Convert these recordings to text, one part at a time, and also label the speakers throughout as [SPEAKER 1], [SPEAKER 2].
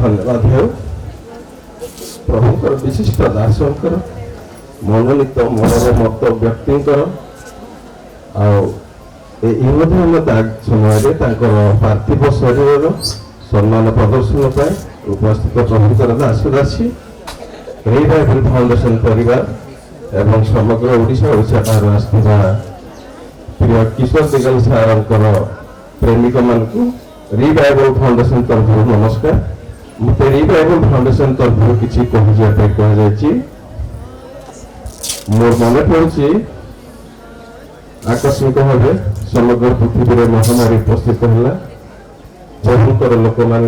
[SPEAKER 1] धन्यवाद हो प्रभुंकर विशिष्ट दासंकर मनोनीत मनोर मत व्यक्तिंकर समय पार्थिव शरीर सम्मान प्रदर्शन पर उपस्थित प्रभुंकर दास दासी रिवाइवल फाउंडेशन परिवार एवं समग्र ओडिशा बाहर आसवा प्रिय किशोर दिगल सार प्रेमिक मान रिवाइवल फाउंडेशन तरफ नमस्कार मत रिवाइवल फाउंडेशन तरफ किसी कहुई मोर मन पड़े आकस्मिक भाव समग्र पृथ्वी महामारी उपस्थित है प्रभुंकर लोक मान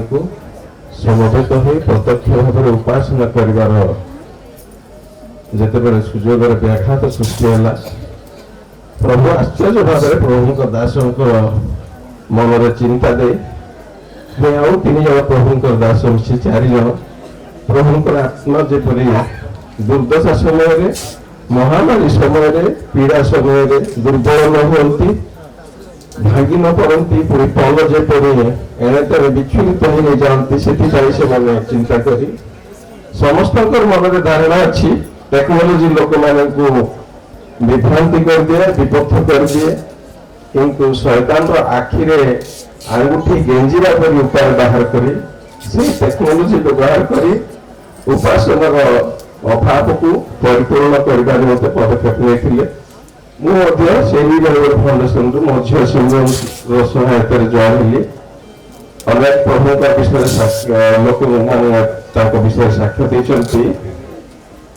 [SPEAKER 1] समवेत हो प्रत्यक्ष भाव में उपासना कर जितेबाला सुजोग व्याघात सृष्टि है प्रभु आश्चर्य भाव में प्रभु दास मन चिंता दे आउ तीन जन प्रभु दास मिसी 4 जन प्रभुंकर आत्मा जेपरी दुर्दशा समय महामारी समय पीड़ा समय दुर्बल न होती भांगी न पड़ती पूरी पल जेपरी एणे तेरे विचलित हो जाती से चिंता करी समस्त मन में धारणा अच्छी टेक्नोलोजी लोक मान विभ्रांति कर दिए विपक्ष कर दिए किंतु शैतान आखिरे आंगुठी गेंजिरा पर उपाय बाहर करी से टेक्नोलोजी व्यवहार करी उपासनार अभाव को परिपूर्ण करने मत पदक्षेप नहीं फाउंडेशन मो झील सिंह सहायता जॉइन हेली अनेक प्रभु विषय लोक विषय साक्ष्य देती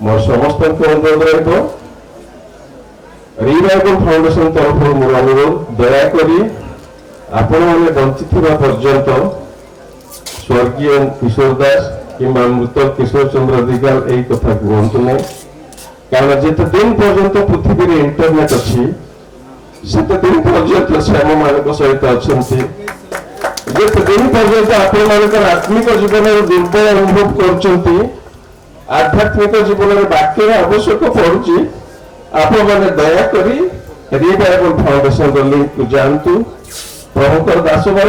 [SPEAKER 1] मोर समस्त अनुरोध रिवाइवल फाउंडेशन तरफ मोर अनुरोध दयाकोरी आपण मैंने बंची पर्यंत स्वर्गीय किशोर दास कि मृत किशोर चंद्र दिगाल यही कथा कहतु ना कारण जिते दिन पर्यंत पृथ्वी में इंटरनेट अच्छी सेते दिन पर्यंत से आम मान सहित अच्छा जिते दिन पर्यंत आपण आत्मिक जीवन दुर्बल अनुभव कर आध्यात्मिक जीवन में वाक्य आवश्यक पड़ुची आपण मैंने दयाकोरी रिवाइवल फाउंडेशन लिंक को जानतु प्रभुकर दास मान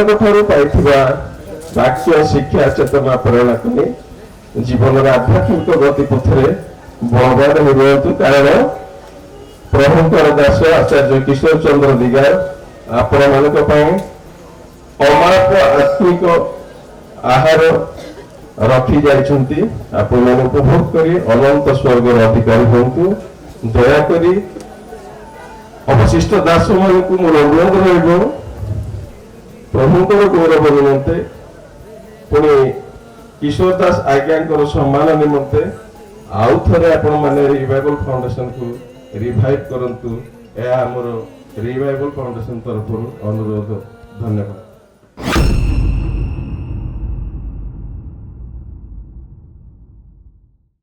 [SPEAKER 1] वाक्य शिक्षा चेतना प्रेरणा को जीवन आध्यात्मिक गति पथरे बलवान हो रुहतु कारण प्रभुकर दास आचार्य किशोर चंद्र दिगार आपण मान अमाप आत्मिक आहार रखी जाइछंती आपण मान उपभोग करी अनंत स्वर्ग अधिकारी होंतु दयाकोरी अवशिष्ट दास मान को मोर अनुरोध रहिबो प्रभुंकर गौरव निमंते पुणी किशोर दास आज्ञा सम्मान निमंते आउ थे आपण मैंने रिवाइवल फाउंडेशन को रिवाइव करंतु यह आमर रिवाइवल फाउंडेशन तरफ अनुरोध धन्यवाद।